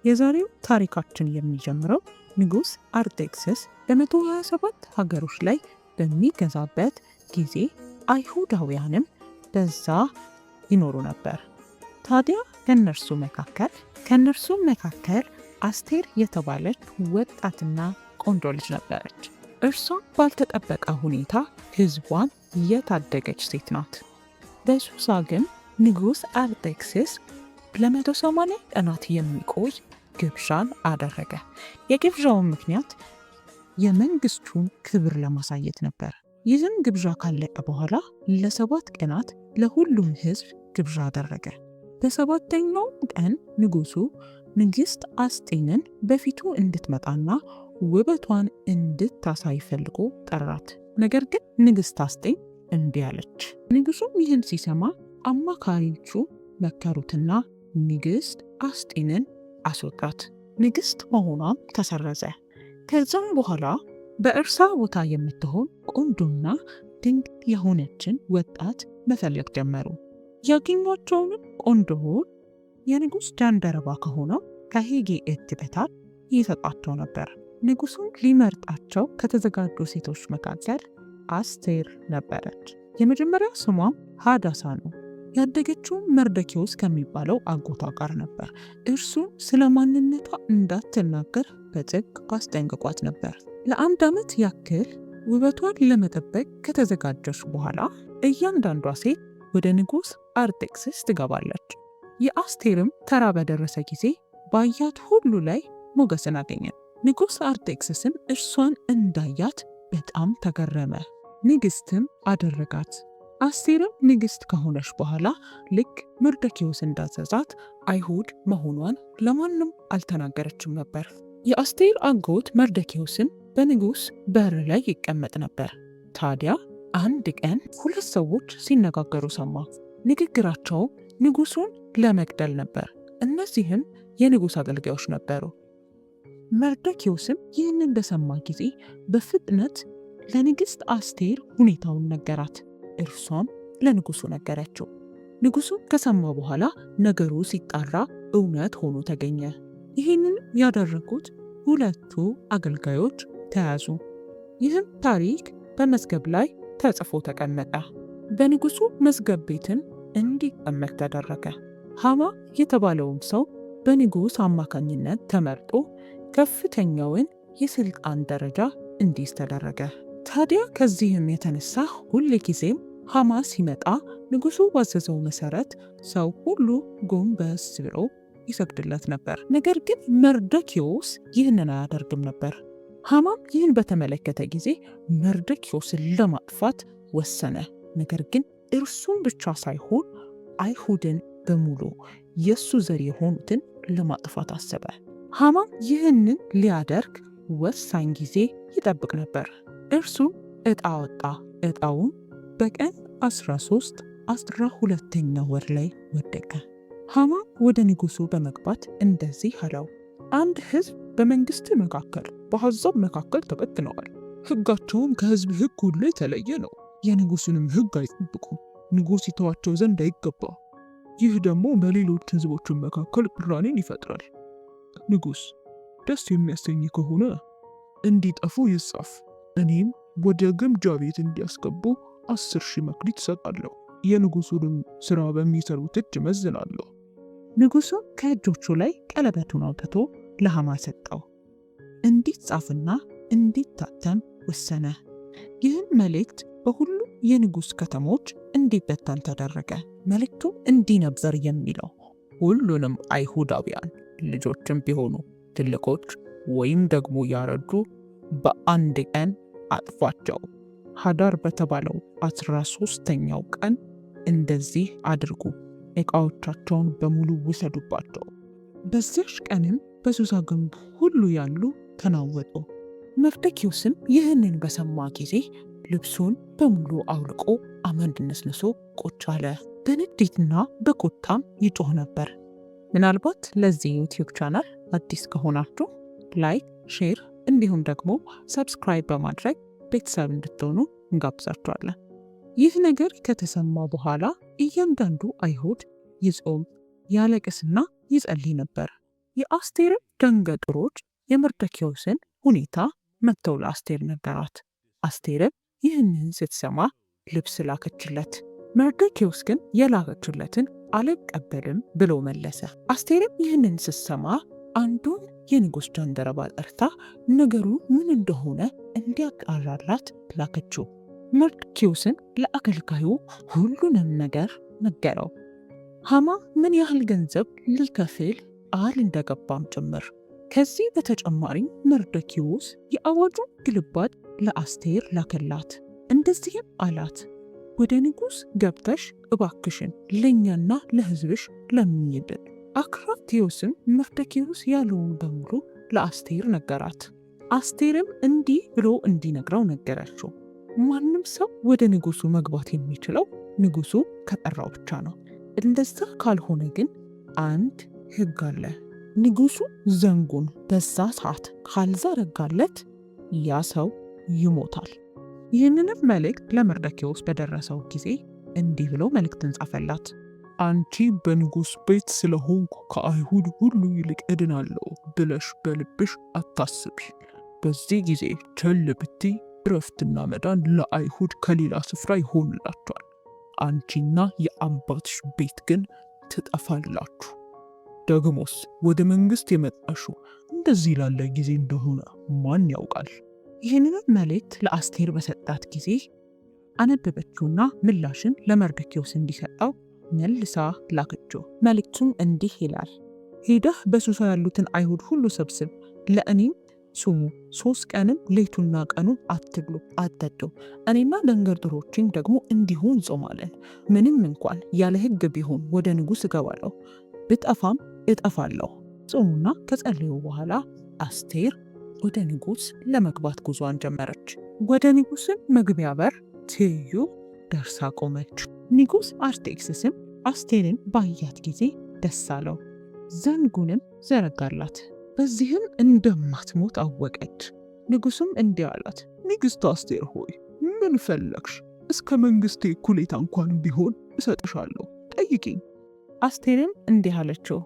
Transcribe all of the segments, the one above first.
የዛሬው ታሪካችን የሚጀምረው ንጉስ አርጤክስስ በ127 ሀገሮች ላይ በሚገዛበት ጊዜ አይሁዳውያንም በዛ ይኖሩ ነበር። ታዲያ ከነርሱ መካከል አስቴር የተባለች ወጣትና ቆንጆ ልጅ ነበረች። እርሷ ባልተጠበቀ ሁኔታ ህዝቧን የታደገች ሴት ናት። በሱሳ ግን ንጉስ አርጤክስስ ለ180 ቀናት የሚቆይ ግብዣን አደረገ። የግብዣውን ምክንያት የመንግስቱን ክብር ለማሳየት ነበር። ይህም ግብዣ ካለቀ በኋላ ለ7 ቀናት ለሁሉም ህዝብ ግብዣ አደረገ። በሰባተኛው ቀን ንጉሱ ንግስት አስጤንን በፊቱ እንድትመጣና ውበቷን እንድታሳይ ፈልጎ ጠራት። ነገር ግን ንግስት አስጤን እምቢ አለች። ንጉሱም ይህን ሲሰማ አማካሪዎቹ መከሩትና ንግስት አስጤንን አስወጣት። ንግስት መሆኗም ተሰረዘ። ከዛም በኋላ በእርሷ ቦታ የምትሆን ቆንጆና ድንቅ የሆነችን ወጣት መፈለግ ጀመሩ። ያገኟቸውንም ቆንጆውን የንጉስ ጃንደረባ ከሆነው ከሄጌ እጅ በታች ይሰጣቸው ነበር። ንጉሱን ሊመርጣቸው ከተዘጋጁ ሴቶች መካከል አስቴር ነበረች። የመጀመሪያ ስሟም ሃዳሳ ነው። ያደገችው መርዶክዮስ ከሚባለው አጎቷ ጋር ነበር። እርሱ ስለ ማንነቷ እንዳትናገር በጥብቅ አስጠንቅቋት ነበር። ለ1 ዓመት ያክል ውበቷን ለመጠበቅ ከተዘጋጀች በኋላ እያንዳንዷ ሴት ወደ ንጉስ አርጤክስስ ትገባለች። የአስቴርም ተራ በደረሰ ጊዜ ባያት ሁሉ ላይ ሞገስን አገኘ። ንጉስ አርጤክስስም እርሷን እንዳያት በጣም ተገረመ። ንግስትም አደረጋት። አስቴርም ንግስት ከሆነች በኋላ ልክ መርዶክዮስ እንዳዘዛት አይሁድ መሆኗን ለማንም አልተናገረችም ነበር። የአስቴር አጎት መርዶክዮስም በንጉስ በር ላይ ይቀመጥ ነበር። ታዲያ አንድ ቀን 2 ሰዎች ሲነጋገሩ ሰማ። ንግግራቸው ንጉሱን ለመግደል ነበር። እነዚህም የንጉስ አገልጋዮች ነበሩ። መርዶክዮስም ይህንን በሰማ ጊዜ በፍጥነት ለንግስት አስቴር ሁኔታውን ነገራት። እርሷም ለንጉሱ ነገረችው። ንጉሱ ከሰማ በኋላ ነገሩ ሲጣራ እውነት ሆኖ ተገኘ። ይህንን ያደረጉት 2ቱ አገልጋዮች ተያዙ። ይህም ታሪክ በመዝገብ ላይ ተጽፎ ተቀመጠ። በንጉሱ መዝገብ ቤትም እንዲቀመጥ ተደረገ። ሃማ የተባለውም ሰው በንጉስ አማካኝነት ተመርጦ ከፍተኛውን የስልጣን ደረጃ እንዲይዝ ተደረገ። ታዲያ ከዚህም የተነሳ ሁል ጊዜም ሃማ ሲመጣ ንጉሱ ባዘዘው መሰረት ሰው ሁሉ ጎንበስ ብሎ ይሰግድለት ነበር። ነገር ግን መርዶክዮስ ይህንን አያደርግም ነበር። ሃማም ይህን በተመለከተ ጊዜ መርዶክዮስን ለማጥፋት ወሰነ። ነገር ግን እርሱን ብቻ ሳይሆን አይሁድን በሙሉ የሱ ዘር የሆኑትን ለማጥፋት አሰበ። ሃማም ይህንን ሊያደርግ ወሳኝ ጊዜ ይጠብቅ ነበር። እርሱም ዕጣ ወጣ። ዕጣውም በቀን 12ኛው ወር ላይ ወደቀ። ሃማ ወደ ንጉሱ በመግባት እንደዚህ አለው፣ አንድ ህዝብ በመንግስት መካከል በአሕዛብ መካከል ተበትነዋል። ህጋቸውም ከህዝብ ህግ ሁሉ የተለየ ነው። የንጉሱንም ህግ አይጠብቁም። ንጉስ ይተዋቸው ዘንድ አይገባ። ይህ ደግሞ በሌሎች ህዝቦችን መካከል ቅራኔን ይፈጥራል። ንጉስ ደስ የሚያሰኝ ከሆነ እንዲጠፉ ይጻፍ። እኔም ወደ ግምጃ ቤት እንዲያስገቡ 10,000 መክሊት እሰጣለሁ። የንጉሱንም ስራ በሚሰሩት እጅ መዝናለሁ። ንጉሱ ከእጆቹ ላይ ቀለበቱን አውጥቶ ለሃማ ሰጠው። እንዲጻፍና እንዲታተም ወሰነ። ይህን መልእክት በሁሉ የንጉስ ከተሞች እንዲበተን ተደረገ። መልእክቱም እንዲህ ነበር የሚለው፣ ሁሉንም አይሁዳውያን ልጆችም ቢሆኑ ትልቆች ወይም ደግሞ ያረጁ በአንድ ቀን አጥፏቸው። ሀዳር በተባለው 13ኛው ቀን እንደዚህ አድርጉ፣ ዕቃዎቻቸውን በሙሉ ውሰዱባቸው። በዚያች ቀንም በሱሳ ግንብ ሁሉ ያሉ ተናወጡ። መርዶክዮስም ይህንን በሰማ ጊዜ ልብሱን በሙሉ አውልቆ አመድ ነስንሶ ቁጭ አለ። በንዴትና በቁጣም ይጮህ ነበር። ምናልባት ለዚህ ዩቲዩብ ቻናል አዲስ ከሆናችሁ ላይክ፣ ሼር እንዲሁም ደግሞ ሰብስክራይብ በማድረግ ቤተሰብ እንድትሆኑ እንጋብዛችኋለን። ይህ ነገር ከተሰማ በኋላ እያንዳንዱ አይሁድ ይጾም፣ ያለቅስና ይጸልይ ነበር። የአስቴርም ደንገጥሮች የመርዶክዮስን ሁኔታ መጥተው ለአስቴር ነገራት። አስቴርም ይህንን ስትሰማ ልብስ ላከችለት። መርዶክዮስ ግን የላከችለትን አልቀበልም ብሎ መለሰ። አስቴርም ይህንን ስትሰማ አንዱን የንጉሥ ጃንደረባ ጠርታ ነገሩ ምን እንደሆነ እንዲያጣራላት ላከችው። መርዶክዮስን ለአገልጋዩ ሁሉንም ነገር ነገረው። ሐማ ምን ያህል ገንዘብ ሊከፍል ቃል እንደገባም ጭምር። ከዚህ በተጨማሪ መርዶክዮስ የአዋጁን ግልባጭ ለአስቴር ላከላት። እንደዚህም አላት፣ ወደ ንጉሥ ገብተሽ እባክሽን ለእኛና ለሕዝብሽ ለምኝልን። አክራትዮስም መርዶክዮስ ያለውን በሙሉ ለአስቴር ነገራት። አስቴርም እንዲህ ብሎ እንዲነግረው ነገረችው። ማንም ሰው ወደ ንጉሱ መግባት የሚችለው ንጉሱ ከጠራው ብቻ ነው። እንደዛ ካልሆነ ግን አንድ ሕግ አለ። ንጉሱ ዘንጉን በዛ ሰዓት ካልዘረጋለት ያ ሰው ይሞታል። ይህንንም መልእክት ለመርዶክዮስ በደረሰው ጊዜ እንዲህ ብሎ መልእክትን ጻፈላት። አንቺ በንጉሥ ቤት ስለሆንኩ ከአይሁድ ሁሉ ይልቅ እድናለሁ ብለሽ በልብሽ አታስቢ። በዚህ ጊዜ ቸል ብትይ እረፍትና መዳን ለአይሁድ ከሌላ ስፍራ ይሆንላቸዋል። አንቺና የአባትሽ ቤት ግን ትጠፋላችሁ። ደግሞስ ወደ መንግሥት የመጣሽው እንደዚህ ላለ ጊዜ እንደሆነ ማን ያውቃል? ይህንንም መልእክት ለአስቴር በሰጣት ጊዜ አነበበችውና ምላሽን ለመርዶክዮስ እንዲሰጠው መልሳ ላከችው። መልእክቱም እንዲህ ይላል፣ ሄደህ በሱሳ ያሉትን አይሁድ ሁሉ ሰብስብ፣ ለእኔም ስሙ። 3 ቀንም ሌቱና ቀኑን አትብሉ አትጠጡ። እኔና ደንገጥሮቼም ደግሞ እንዲሁ እንጾማለን። ምንም እንኳን ያለ ሕግ ቢሆን ወደ ንጉሥ እገባለሁ፣ ብጠፋም እጠፋለሁ። ጾሙና ከጸለዩ በኋላ አስቴር ወደ ንጉሥ ለመግባት ጉዞዋን ጀመረች። ወደ ንጉሥም መግቢያ በር ትይዩ ደርሳ ቆመች። ንጉሥ አርጤክስስም አስቴርን ባያት ጊዜ ደስ አለው፣ ዘንጉንም ዘረጋላት። በዚህም እንደማትሞት አወቀች። ንጉሡም እንዲህ አላት፣ ንግሥት አስቴር ሆይ ምን ፈለግሽ? እስከ መንግሥቴ እኩሌታ እንኳን ቢሆን እሰጥሻለሁ፣ ጠይቂኝ። አስቴርም እንዲህ አለችው፣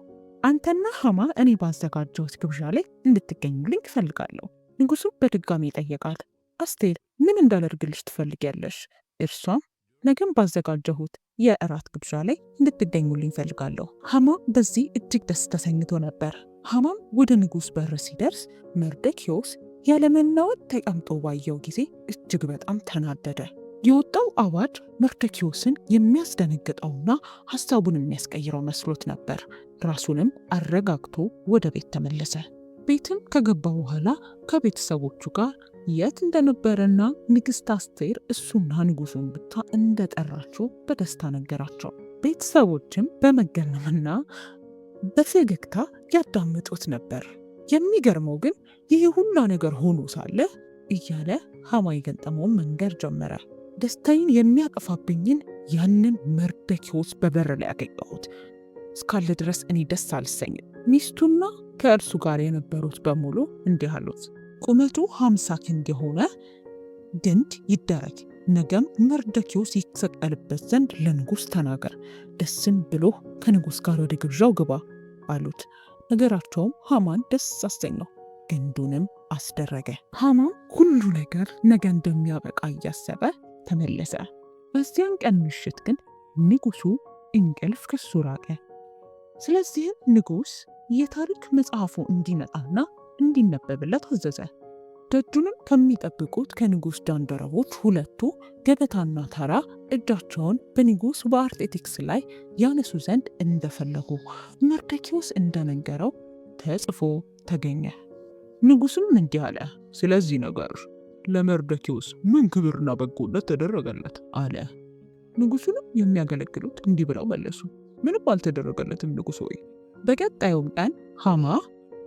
አንተና ሐማ እኔ ባዘጋጀሁት ግብዣ ላይ እንድትገኙልኝ እፈልጋለሁ። ንጉሡም በድጋሚ ጠየቃት፣ አስቴር ምን እንዳደርግልሽ ትፈልጊያለሽ? እርሷም ነገም ባዘጋጀሁት የእራት ግብዣ ላይ እንድትገኙልኝ እፈልጋለሁ። ሐማ በዚህ እጅግ ደስ ተሰኝቶ ነበር። ሐማም ወደ ንጉሥ በር ሲደርስ መርዶክዮስ ያለመናወጥ ተቀምጦ ባየው ጊዜ እጅግ በጣም ተናደደ። የወጣው አዋጅ መርዶክዮስን የሚያስደነግጠውና ሐሳቡን የሚያስቀይረው መስሎት ነበር። ራሱንም አረጋግቶ ወደ ቤት ተመለሰ። ቤትም ከገባ በኋላ ከቤተሰቦቹ ጋር የት እንደነበረና ንግሥት አስቴር እሱና ንጉሡን ብቻ እንደጠራችው በደስታ ነገራቸው። ቤተሰቦችም በመገረምና በፈገግታ ያዳምጡት ነበር። የሚገርመው ግን ይህ ሁላ ነገር ሆኖ ሳለ እያለ ሐማ የገጠመውን መንገር ጀመረ። ደስታዬን የሚያጠፋብኝን ያንን መርዶክዮስ በበር ላይ ያገኘሁት እስካለ ድረስ እኔ ደስ አልሰኝም። ሚስቱና ከእርሱ ጋር የነበሩት በሙሉ እንዲህ አሉት፣ ቁመቱ 50 ክንድ የሆነ ግንድ ይደረግ፣ ነገም መርዶክዮስ ይሰቀልበት ዘንድ ለንጉሥ ተናገር፣ ደስም ብሎ ከንጉሥ ጋር ወደ ግብዣው ግባ አሉት። ነገራቸውም ሐማን ደስ አሰኘው፣ ግንዱንም አስደረገ። ሐማም ሁሉ ነገር ነገ እንደሚያበቃ እያሰበ ተመለሰ። በዚያን ቀን ምሽት ግን ንጉሡ እንቅልፍ ከሱ ራቀ። ስለዚህም ንጉሥ የታሪክ መጽሐፉ እንዲመጣና እንዲነበብለት አዘዘ። ደጁንም ከሚጠብቁት ከንጉሥ ጃንደረቦች 2ቱ ገበታና ተራ እጃቸውን በንጉሥ በአርጤክስስ ላይ ያነሱ ዘንድ እንደፈለጉ መርዶክዮስ እንደነገረው ተጽፎ ተገኘ። ንጉሡም እንዲህ አለ፣ ስለዚህ ነገር ለመርዶክዮስ ምን ክብርና በጎነት ተደረገለት አለ። ንጉሡንም የሚያገለግሉት እንዲህ ብለው መለሱ፣ ምንም አልተደረገለትም ንጉሥ ሆይ። በቀጣዩም ቀን ሐማ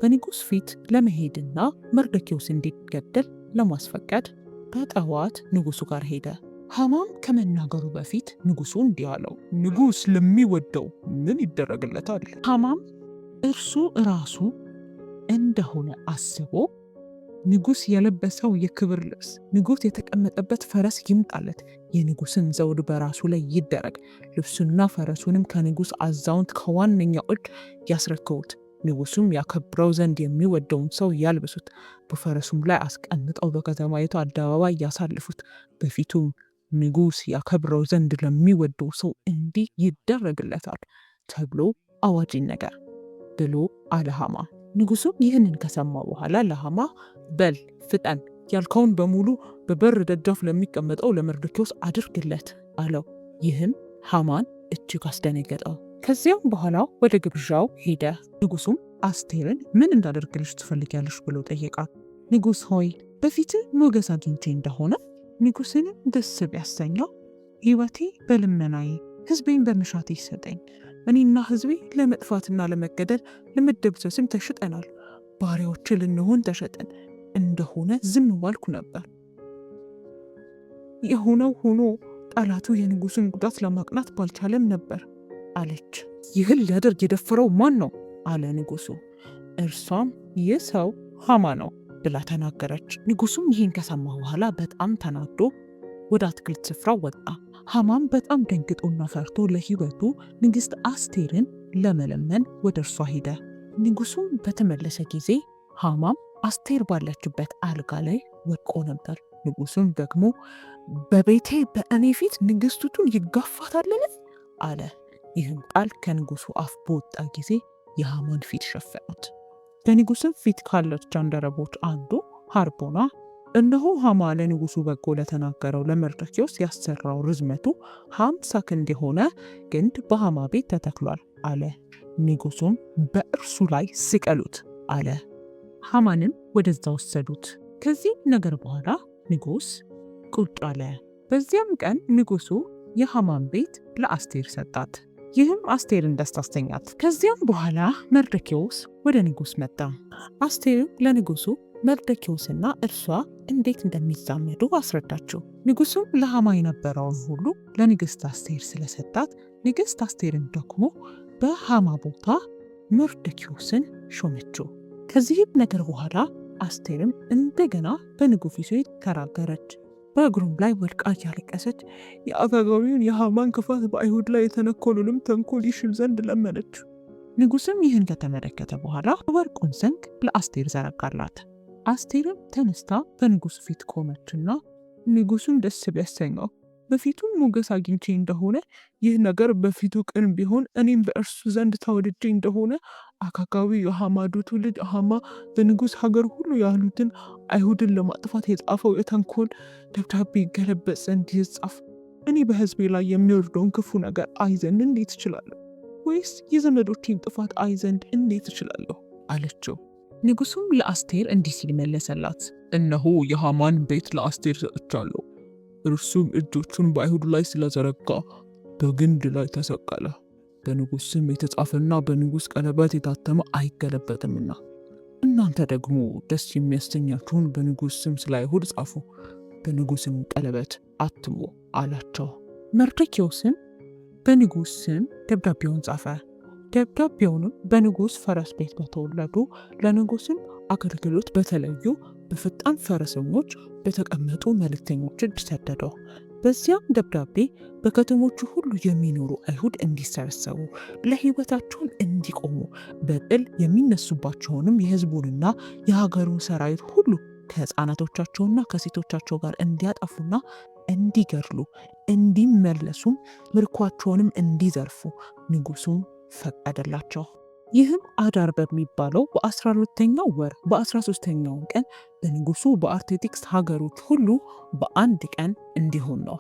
በንጉሥ ፊት ለመሄድና መርዶክዮስ እንዲገደል ለማስፈቀድ በጠዋት ንጉሡ ጋር ሄደ። ሐማም ከመናገሩ በፊት ንጉሡ እንዲህ አለው፣ ንጉሥ ለሚወደው ምን ይደረግለታል? ሐማም እርሱ ራሱ እንደሆነ አስቦ ንጉሥ የለበሰው የክብር ልብስ፣ ንጉሥ የተቀመጠበት ፈረስ ይምጣለት፣ የንጉሥን ዘውድ በራሱ ላይ ይደረግ፣ ልብሱና ፈረሱንም ከንጉሥ አዛውንት ከዋነኛው እጅ ያስረክቡት፣ ንጉሱም ያከብረው ዘንድ የሚወደውን ሰው ያልብሱት፣ በፈረሱም ላይ አስቀምጠው በከተማይቱ አደባባይ ያሳልፉት። በፊቱም ንጉስ ያከብረው ዘንድ ለሚወደው ሰው እንዲህ ይደረግለታል ተብሎ አዋጅ ይነገር ብሎ አለ ሐማ። ንጉሱም ይህንን ከሰማ በኋላ ለሐማ በል ፍጠን፣ ያልከውን በሙሉ በበር ደጃፍ ለሚቀመጠው ለመርዶክዮስ አድርግለት አለው። ይህም ሐማን እጅግ አስደነገጠው። ከዚያም በኋላ ወደ ግብዣው ሄደ። ንጉሱም አስቴርን ምን እንዳደርግልሽ ትፈልጊያለሽ ብሎ ጠየቃት። ንጉስ ሆይ በፊትህ ሞገስ አግኝቼ እንደሆነ ንጉስንም ደስ ቢያሰኘው ሕይወቴ በልመናዬ ሕዝቤን በመሻቴ ይሰጠኝ። እኔና ሕዝቤ ለመጥፋትና ለመገደል ለመደብሰስም ተሽጠናል። ባሪያዎች ልንሆን ተሸጠን እንደሆነ ዝም ባልኩ ነበር። የሆነው ሆኖ ጠላቱ የንጉሱን ጉዳት ለማቅናት ባልቻለም ነበር አለች። ይህን ሊያደርግ የደፈረው ማን ነው አለ ንጉሱ። እርሷም ይህ ሰው ሐማ ነው ብላ ተናገረች። ንጉሱም ይህን ከሰማ በኋላ በጣም ተናዶ ወደ አትክልት ስፍራ ወጣ። ሐማም በጣም ደንግጦና ፈርቶ ለሕይወቱ ንግሥት አስቴርን ለመለመን ወደ እርሷ ሄደ። ንጉሱም በተመለሰ ጊዜ ሐማም አስቴር ባለችበት አልጋ ላይ ወድቆ ነበር። ንጉሱም ደግሞ በቤቴ በእኔ ፊት ንግሥቲቱን ይጋፋታልን አለ። ይህም ቃል ከንጉሱ አፍ በወጣ ጊዜ የሐማን ፊት ሸፈኑት። ከንጉስም ፊት ካሉት ጃንደረቦች አንዱ ሐርቦና እነሆ ሐማ ለንጉሱ በጎ ለተናገረው ለመርዶክዮስ ያሰራው ርዝመቱ 50 ክንድ የሆነ ግንድ በሐማ ቤት ተተክሏል አለ። ንጉሱም በእርሱ ላይ ስቀሉት አለ። ሐማንም ወደዛ ወሰዱት። ከዚህ ነገር በኋላ ንጉስ ቁጭ አለ። በዚያም ቀን ንጉሱ የሐማን ቤት ለአስቴር ሰጣት። ይህም አስቴርን ደስ አሰኛት። ከዚያም በኋላ መርዶክዮስ ወደ ንጉስ መጣ። አስቴርም ለንጉሱ መርዶክዮስና እርሷ እንዴት እንደሚዛመዱ አስረዳችው። ንጉሱም ለሐማ የነበረውን ሁሉ ለንግሥት አስቴር ስለሰጣት ንግሥት አስቴርን ደግሞ በሐማ ቦታ መርዶክዮስን ሾመችው። ከዚህም ነገር በኋላ አስቴርም እንደገና በንጉሱ ፊት ተራገረች። በእግሩም ላይ ወድቃ እያለቀሰች የአጋጋዊውን የሐማን ክፋት በአይሁድ ላይ የተነኮሉንም ተንኮል ይሽል ዘንድ ለመነች። ንጉስም ይህን ከተመለከተ በኋላ ወርቁን ዘንግ ለአስቴር ዘረጋላት። አስቴርም ተነስታ በንጉሱ ፊት ቆመችና ንጉሱን ደስ ቢያሰኘው በፊቱም ሞገስ አግኝቼ እንደሆነ ይህ ነገር በፊቱ ቅን ቢሆን እኔም በእርሱ ዘንድ ተወድጄ እንደሆነ አጋጋዊ የሐማዶቱ ልጅ ሐማ በንጉስ ሀገር ሁሉ ያሉትን አይሁድን ለማጥፋት የጻፈው የተንኮል ደብዳቤ ይገለበጥ ዘንድ ይጻፍ። እኔ በሕዝቤ ላይ የሚወርደውን ክፉ ነገር አይ ዘንድ እንዴት እችላለሁ? ወይስ የዘመዶቼን ጥፋት አይ ዘንድ እንዴት እችላለሁ? አለችው። ንጉሱም ለአስቴር እንዲህ ሲል መለሰላት፣ እነሆ የሐማን ቤት ለአስቴር ሰጥቻለሁ። እርሱም እጆቹን በአይሁድ ላይ ስለዘረጋ በግንድ ላይ ተሰቀለ። በንጉሥ ስም የተጻፈና በንጉሥ ቀለበት የታተመ አይገለበጥምና እናንተ ደግሞ ደስ የሚያሰኛችሁን በንጉሥ ስም ስለ አይሁድ ጻፉ፣ በንጉሥም ቀለበት አትሙ አላቸው። መርዶክዮስም በንጉሥ ስም ደብዳቤውን ጻፈ። ደብዳቤውንም በንጉሥ ፈረስ ቤት በተወለዱ ለንጉሥም አገልግሎት በተለዩ በፈጣን ፈረሰኞች በተቀመጡ መልእክተኞች እጅ ሰደደው። በዚያም ደብዳቤ በከተሞቹ ሁሉ የሚኖሩ አይሁድ እንዲሰበሰቡ ለሕይወታቸውን እንዲቆሙ በጥል የሚነሱባቸውንም የሕዝቡንና የሀገሩን ሰራዊት ሁሉ ከሕፃናቶቻቸውና ከሴቶቻቸው ጋር እንዲያጠፉና እንዲገድሉ እንዲመለሱም ምርኳቸውንም እንዲዘርፉ ንጉሱም ፈቀደላቸው። ይህም አዳር በሚባለው በ12ኛው ወር በ13ኛው ቀን በንጉሱ በአርጤክስስ ሀገሮች ሁሉ በአንድ ቀን እንዲሆን ነው።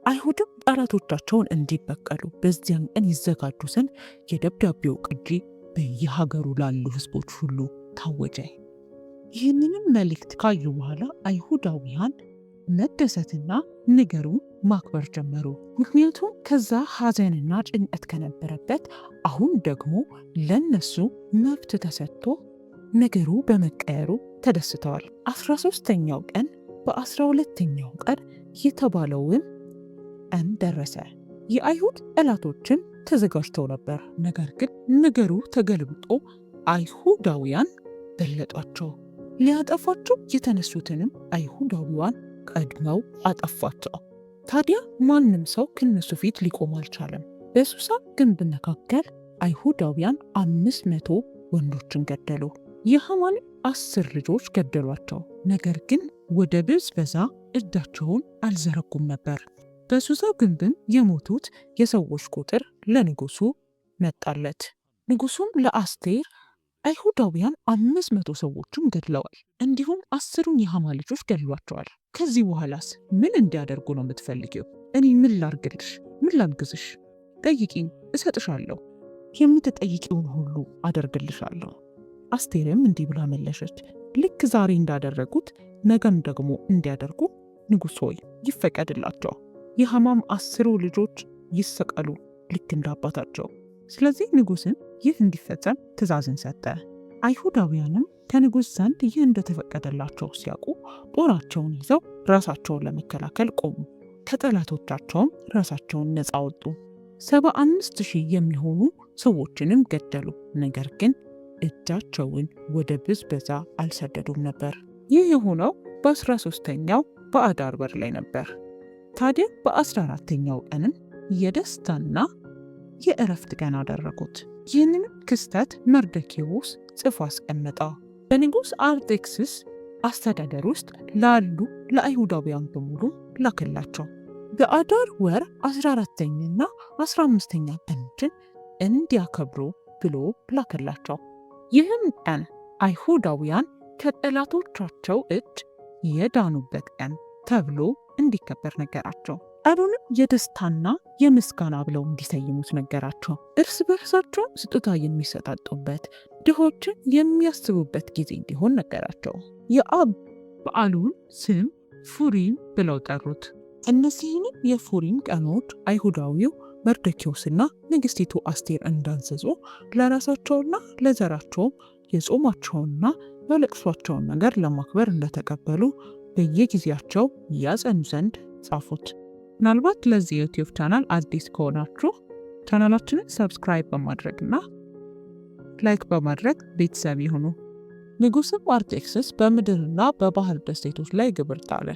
አይሁድም ጠላቶቻቸውን እንዲበቀሉ በዚያን ቀን ይዘጋጁ ዘንድ የደብዳቤው ቅጂ በየሀገሩ ላሉ ሕዝቦች ሁሉ ታወጀ። ይህንንም መልእክት ካዩ በኋላ አይሁዳውያን መደሰትና ነገሩን ማክበር ጀመሩ። ምክንያቱም ከዛ ሐዘንና ጭንቀት ከነበረበት አሁን ደግሞ ለነሱ መብት ተሰጥቶ ነገሩ በመቀየሩ ተደስተዋል። 13ኛው ቀን በ12ኛው ቀን የተባለውን ቀን ደረሰ። የአይሁድ ጠላቶችን ተዘጋጅተው ነበር። ነገር ግን ነገሩ ተገልብጦ አይሁዳውያን በለጧቸው። ሊያጠፏቸው የተነሱትንም አይሁዳውያን ቀድመው አጠፏቸው። ታዲያ ማንም ሰው ከነሱ ፊት ሊቆም አልቻለም። በሱሳ ግንብ መካከል አይሁዳውያን 500 ወንዶችን ገደሉ። የሐማን 10 ልጆች ገደሏቸው። ነገር ግን ወደ ብዝበዛ እጃቸውን አልዘረጉም ነበር። በሱሳ ግንብም የሞቱት የሰዎች ቁጥር ለንጉሱ መጣለት። ንጉሱም ለአስቴር አይሁዳውያን 500 ሰዎችን ገድለዋል፣ እንዲሁም 10ን የሐማ ልጆች ገድሏቸዋል። ከዚህ በኋላስ ምን እንዲያደርጉ ነው የምትፈልጊው? እኔ ምን ላርግልሽ? ምን ላግዝሽ? ጠይቂኝ፣ እሰጥሻለሁ። የምትጠይቂውን ሁሉ አደርግልሻለሁ። አስቴርም እንዲህ ብላ መለሰች፣ ልክ ዛሬ እንዳደረጉት ነገም ደግሞ እንዲያደርጉ ንጉሥ ሆይ ይፈቀድላቸው። የሐማም 10 ልጆች ይሰቀሉ ልክ እንደ አባታቸው። ስለዚህ ንጉሥን ይህ እንዲፈጸም ትእዛዝን ሰጠ። አይሁዳውያንም ከንጉሥ ዘንድ ይህ እንደተፈቀደላቸው ሲያውቁ ጦራቸውን ይዘው ራሳቸውን ለመከላከል ቆሙ። ከጠላቶቻቸውም ራሳቸውን ነፃ ወጡ። 75,000 የሚሆኑ ሰዎችንም ገደሉ። ነገር ግን እጃቸውን ወደ ብዝበዛ አልሰደዱም ነበር። ይህ የሆነው በ13ኛው በአዳር ወር ላይ ነበር። ታዲያ በ14ኛው ቀንም የደስታና የእረፍት ቀን አደረጉት። ይህንን ክስተት መርዶክዮስ ጽፎ አስቀመጠ። በንጉሥ አርጤክስስ አስተዳደር ውስጥ ላሉ ለአይሁዳውያን በሙሉ ላከላቸው። በአዳር ወር 14ኛና 15ኛ ቀኖችን እንዲያከብሩ ብሎ ላከላቸው። ይህም ቀን አይሁዳውያን ከጠላቶቻቸው እጅ የዳኑበት ቀን ተብሎ እንዲከበር ነገራቸው። ቀኑንም የደስታና የምስጋና ብለው እንዲሰይሙት ነገራቸው። እርስ በርሳቸው ስጦታ የሚሰጣጡበት፣ ድሆችን የሚያስቡበት ጊዜ እንዲሆን ነገራቸው። የአብ በዓሉን ስም ፉሪም ብለው ጠሩት። እነዚህንም የፉሪም ቀኖች አይሁዳዊው መርዶክዮስና ንግሥቲቱ አስቴር እንዳዘዙ ለራሳቸውና ለዘራቸውም የጾማቸውንና የለቅሷቸውን ነገር ለማክበር እንደተቀበሉ በየጊዜያቸው ያጸኑ ዘንድ ጻፉት። ምናልባት ለዚህ ዩቲዩብ ቻናል አዲስ ከሆናችሁ ቻናላችንን ሰብስክራይብ በማድረግና ላይክ በማድረግ ቤተሰብ ይሁኑ። ንጉሥም አርጤክስስ በምድርና በባህር ደሴቶች ላይ ግብር ጣለ።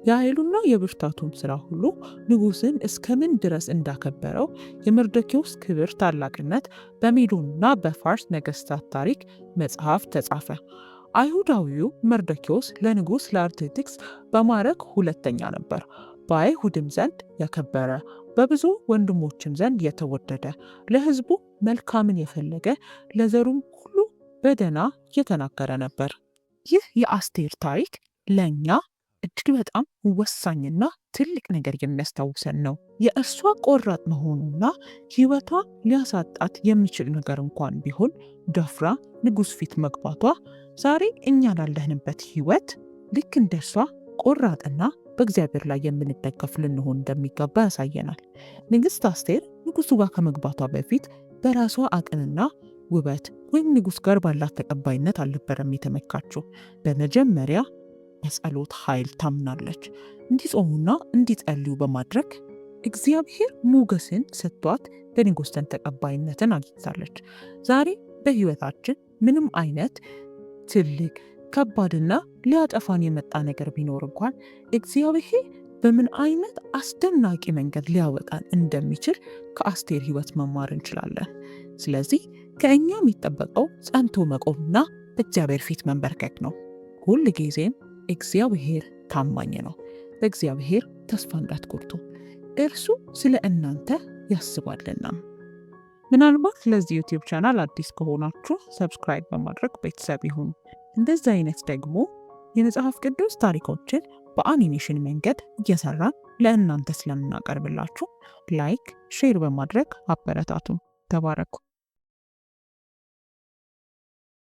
የኃይሉና የብርታቱን ሥራ ሁሉ ንጉሥን እስከምን ድረስ እንዳከበረው የመርዶክዮስ ክብር ታላቅነት በሜዶንና በፋርስ ነገሥታት ታሪክ መጽሐፍ ተጻፈ። አይሁዳዊው መርዶክዮስ ለንጉሥ ለአርጤክስስ በማዕረግ 2ኛ ነበር። በአይሁድም ዘንድ የከበረ፣ በብዙ ወንድሞችም ዘንድ የተወደደ፣ ለሕዝቡ መልካምን የፈለገ፣ ለዘሩም ሁሉ በደና የተናገረ ነበር። ይህ የአስቴር ታሪክ ለእኛ እጅግ በጣም ወሳኝና ትልቅ ነገር የሚያስታውሰን ነው። የእርሷ ቆራጥ መሆኑና ሕይወቷ ሊያሳጣት የሚችል ነገር እንኳን ቢሆን ደፍራ ንጉሥ ፊት መግባቷ ዛሬ እኛ ላለንበት ሕይወት ልክ እንደሷ ቆራጥና በእግዚአብሔር ላይ የምንደገፍ ልንሆን እንደሚገባ ያሳየናል። ንግሥት አስቴር ንጉሡ ጋር ከመግባቷ በፊት በራሷ አቅምና ውበት ወይም ንጉሥ ጋር ባላት ተቀባይነት አልነበረም የተመካችው። በመጀመሪያ በጸሎት ኃይል ታምናለች። እንዲጾሙና እንዲጸልዩ በማድረግ እግዚአብሔር ሞገስን ሰጥቷት በንጉሥ ዘንድ ተቀባይነትን አግኝታለች። ዛሬ በሕይወታችን ምንም አይነት ትልቅ ከባድና ሊያጠፋን የመጣ ነገር ቢኖር እንኳን እግዚአብሔር በምን አይነት አስደናቂ መንገድ ሊያወጣን እንደሚችል ከአስቴር ሕይወት መማር እንችላለን። ስለዚህ ከእኛ የሚጠበቀው ጸንቶ መቆምና በእግዚአብሔር ፊት መንበርከክ ነው። ሁል ጊዜም እግዚአብሔር ታማኝ ነው። በእግዚአብሔር ተስፋ እንዳትቆርጡ፣ እርሱ ስለ እናንተ ያስባልና። ምናልባት ለዚህ ዩቲዩብ ቻናል አዲስ ከሆናችሁ ሰብስክራይብ በማድረግ ቤተሰብ ይሁኑ። እንደዚህ አይነት ደግሞ የመጽሐፍ ቅዱስ ታሪኮችን በአኒሜሽን መንገድ እየሰራን ለእናንተ ስለምናቀርብላችሁ ላይክ፣ ሼር በማድረግ አበረታቱ። ተባረኩ።